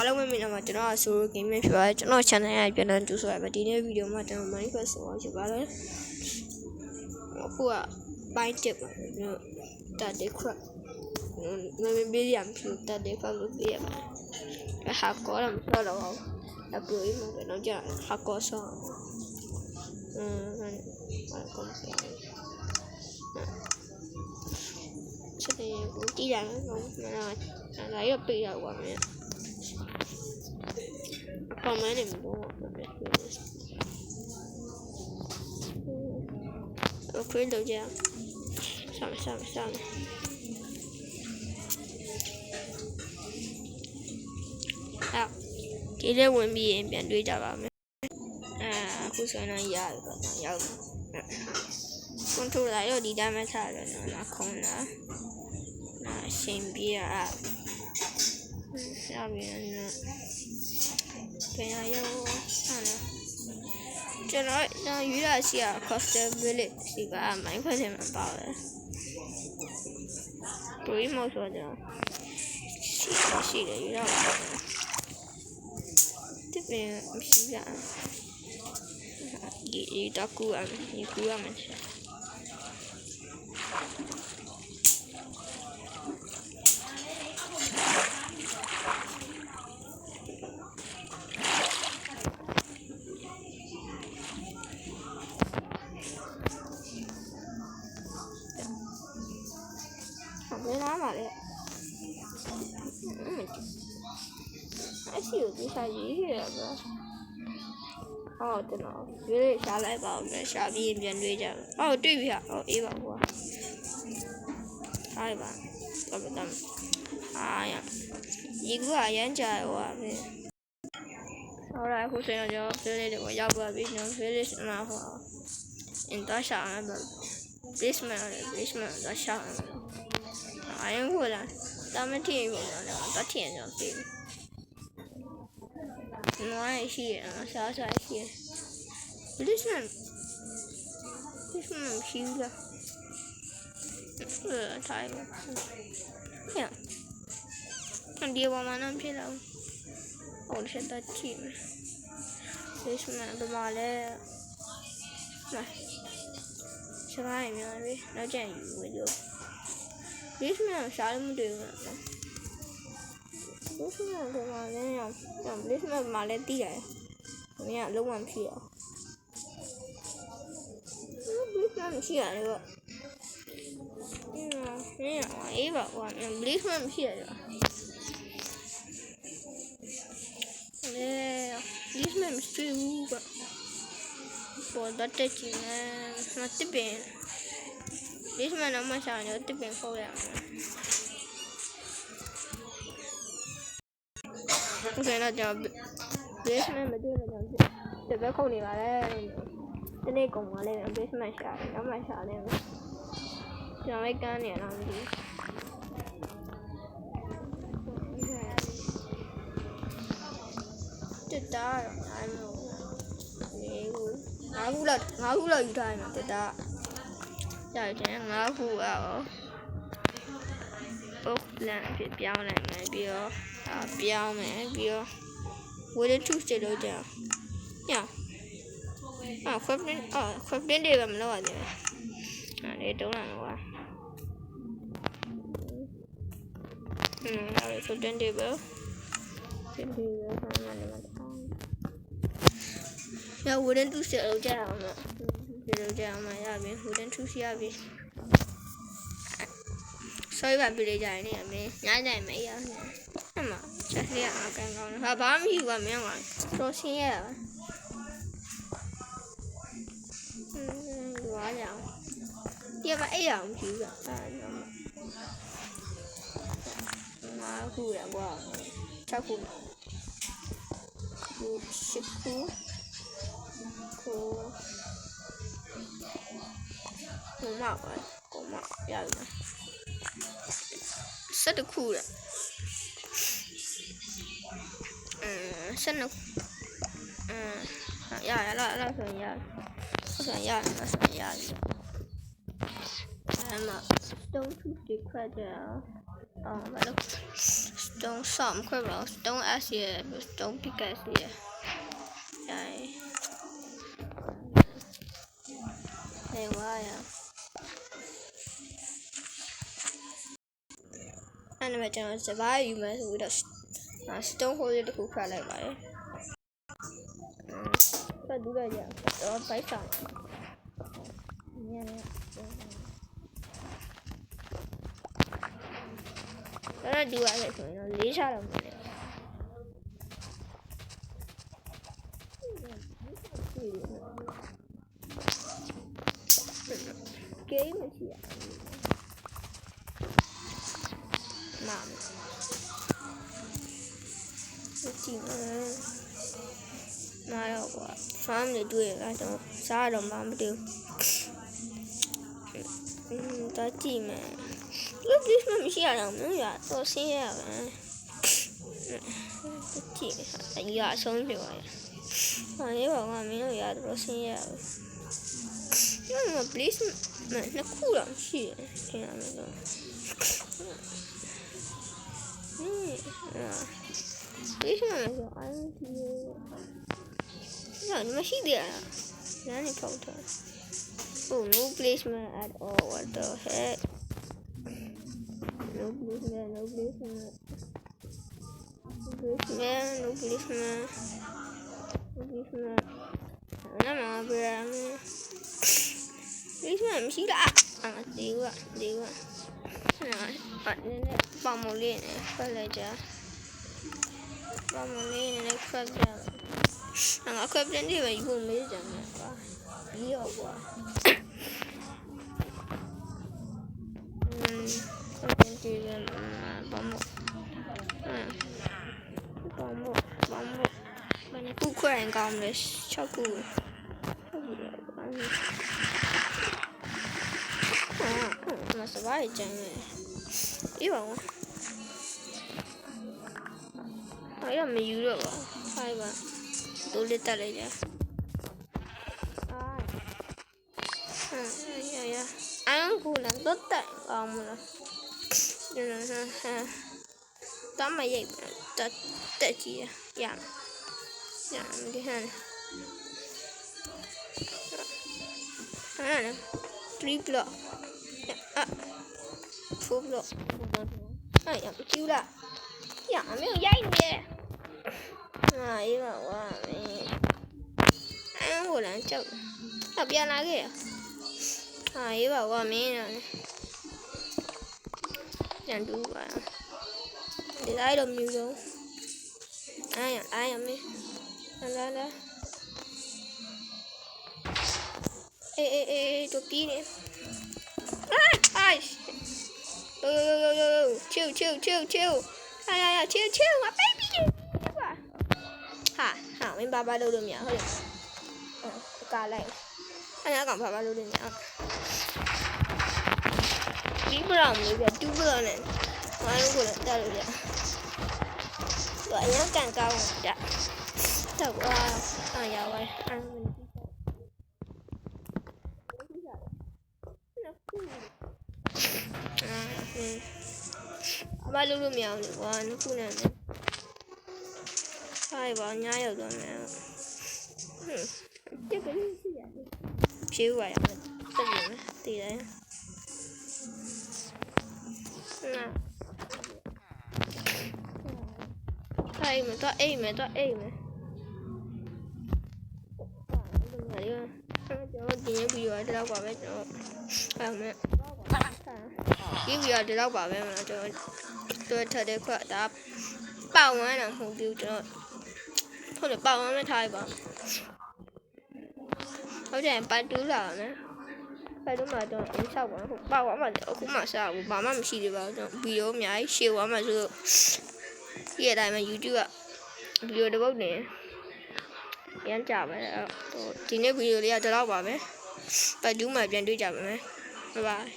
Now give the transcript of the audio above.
အားလုံးပဲမင်္ဂလာပါကျွန်တော်ဆိုဂိမ်းမဖြစ်ပါတယ်ကျွန်တော် channel ရဲ့ပြန်လည်ကြိုဆိုရပါဒီနေ့ဗီဒီယိုမှာကျွန်တော် Minecraft ဆိုဖြစ်ပါတယ်အခုကပိုင်းတစ်ပါကျွန်တော်တက်ခရမမေးရမ်းဖြစ်တက်ခရလို့ပြရပါတယ်ဟာကောရမဆိုတော့အပလိုမှာတော့ကြာဟာကောဆောကောချက်တယ်ကိုကြည့်ရအောင်လာရပြရပါမယ်အမှန်နဲ့မလို့โอเคတော့ကြာစမ်းဒီလေးဝင်ပြီးရင်ပြန်တွေ့ကြပါမယ်အခုဆိုရင်ရတယ်ပေါ့နော်ရောက်ကွန်ထရိုလာရောဒီတိုင်းမှာထားတယ်နော်နာခုံးလာနာရှင်ပြရရှာပြီးနော်ပြန်ရောက်ဟာနော်ကျွန်တော်ရွေးရရှိရ Coastal Village ဒီက Minecraft ထဲမှာပါတယ်ပရိမောဆိုတော့ရှိတယ်ရွေးရပါတယ်ဒီပင်မရှိကြဒီတကူအဒီကူအမယ်ဘယ်နားမှာလဲအရှိကိုဒီစားရေးရပါဟုတ်တယ်နော်ဒီလေးရှားလိုက်ပါဦးမယ်ရှားပြီးပြန်တွေ့ကြပါဟုတ်တွေ့ပြီဟာဟုတ်အေးပါကွာအားပါတော့တော့အားရဒီကူအရန်ကြာဟိုပါပဲ好啦အခုဆိုရင်ကျွန်တော် village ကိုရောက်ပါပြီကျွန်တော် village မှာဟိုအင်တာရှာမယ် basement တော့ရှာမယ်အရင်ကလာတမထည့်ဘူးနော်တော့ထည့်ကြပြီနွားရှိရစားရှိရ basement ရှိလားထိုင်ဟဲ့ဒီဘာမှမဖြစ်တော့ဟိုချက်တော့ကြည့်မယ် basement ဘယ်မှာလဲရှားရများပြီနောက်ကျရင်ယူဝယ်လို့ basement ရှားလို့မတွေ့ဘူးနော် basement ဘယ်မှာလဲရော basement မှာလည်းတီးရတယ်မင်းကလုံးဝမဖြစ်ရ basement မရှိရတယ်ပေါ့အေးပါကွာ basement မရှိရတော့basement မရှိဘူးကွာပေါ်တော့တက်ချင်တယ်မတစ်ပင် basement တော့မရှာနေတစ်ပင်ဖောက်ရအောင်အခုဆိုရင်တော့ basement မတွေ့တော့တပည့်ခုန်နေပါလေဒီနေ့ကုန်ပါလေ basement ရှာတယ်နောက်မှရှာတယ်ကျွန်တော်လည်းကန်းနေတော့မသိတက်တာတော့အားလုံးငါးခုလောက်ယူထားရင်တက်တာရတယ်ငါးခုအော်ပုတ်လန်ဖြစ်ပြောင်းလိုက်မယ်ပြီးတော့ပြောင်းမယ်ပြီးတော့ဝေးလေးထုစလို့ကြာညခွပ်ပင်းတွေကမလုပ်ရတယ်အဲ့တုံးလာတော့အဲ့ဆိုတင်တယ်ပဲတင်တယ်ပဲဆမ်းရတယ်မရဝေးလေးထုစလို့ကြာအောင်လို့ဒီလိုကြာအောင်ရပြီဝေးလေးထုစရပြီ所以话比例家里面伢家没有什么，这是两个刚刚的，他把米过没完，说新的了，多少？第二一样皮的，马虎了我，吃苦，吃苦，我妈要的。ဆက်တစ်ခုလားဆက်နှစ်ရလားဆိုရင်ရတယ်အဲ့မှာ stone to decrete ဘာလို့ stone ဆော့မခွဲပါဘူး stone s ရယ် stone pickaxe ရယ်နေဝါရအဲ့ဒါမှကျွန်တော်စပါးယူမယ်ဆိုပြီးတော့ stone hole လေးတစ်ခုခတ်လိုက်ပါတယ်ဆက်ဒူးလိုက်ရတော့ပိုက်ဆောင်ညနေအဲ့ဒါဒီဝါလေးဆိုရင်တော့လေးချတော့မယ်game မရှိရနာမကြည့်နာရောကွာ farm တွေတွေ့ရတော့စားတော့မှမတူတော့ကြည့်မယ်လူကြီးမရှိရတော့မင်းရတော့ဆင်းရပါကြည့်အရာဆုံးပြောရဟာလေဘာမှမင်းတို့ရတော့ဆင်းရပါ please နှစ်ခုတော့ရှိတယ်ထင်ရမယ်တော့please မဆိုအားလုံးဒီနော်မရှိသေးရနားနေပေါက်တော့ oh no placement at all what the heck no placement no placement no placement no placement နာမပြရမယ် please မရှိလားဒီကအဲ့နည်းပေါမလေးနဲ့ဖက်လိုက်ကြပေါမလေးနဲ့ဖက်ကြငါခွက်ပြန်နေပဲယူမေးကြမယ်ကွာဒီရောကွာပြန်ကြည့်ရပေါမဘယ်နဲ့ခုခွက်ရင်ကောင်းလဲ6ခုမစပါးကြမ်းမယ်ဒီပါဦးအဲ့ရမယူတော့ပါဖိုင်ပါတိုးလက်တက်လိုက်ကြရအန်ကူလန်တော့တက်အောင်မလားတမရိတ်တက်ကြည့်ရမဒီဟန်3 block 4 block အဲ့ရကျူလာရအမေရိုက်နေအေးပါဝါမင်းအန်ကိုလန်ကြောက်တော့ပြန်လာခဲ့အေးပါဝါမင်းပြန်တူပါဒီလိုက်တော့မြူဆုံးအားရမင်းလာအေးတို့ပြီးနေchill 啊 baby ဟာမင်းဘာဘာလုပ်လို့မရဟုတ်လားကာလိုက်အဲ့ဒါကောင်ဘာဘာလုပ်လို့မရဒီဘရောင်လေးပြ2ဘရောင်နဲ့ဘာလို့ကိုလဲတက်လို့ရသူအရင်ကန်ကောင်းတာတော့ကွာရပါဘာလို့မရအောင်လဲကွာနှစ်ခုနဲ့ဖိုင်ပါညာရောက်တော့မယ်တက်ကလေးရှိရတယ်ဖြေးပါရမယ်တက်ပြီမယ်တည်တယ်ဖိုင်မတော့အိမ်မယ်ကျွန်တော်ဒီနေ့ဗီဒီယိုအတော့ပါပဲကျွန်တော်အဲ့မဲ့ဒီဗီဒီယိုတော့ပါပဲမလားကျွန်တော်ထပ်တဲ့ခွက်ဒါပေါဝမ်းတော့မဟုတ်ဘူးကျွန်တော်ဟုတ်တယ်ပေါဝမ်းမထားပါဟုတ်တယ်ပတ်တူးလာနော်ပတ်တူးမှာတော့အင်းဆောက်ပါဟုတ်ပေါဝမ်းမှာအခုမှစားဘူးဘာမှမရှိသေးပါဘူးကျွန်တော်ဗီဒီယိုအများကြီးရှေ့ဝမ်းမှာဆိုလို့ဒီအတိုင်းမှာ YouTube ကဗီဒီယိုတစ်ပုဒ်နေရမ်းကြပါလေဒီနေ့ဗီဒီယိုလေးကတော့ပါပဲပတ်တူးမှာပြန်တွေ့ကြပါမယ်ဘိုင်ဘိုင်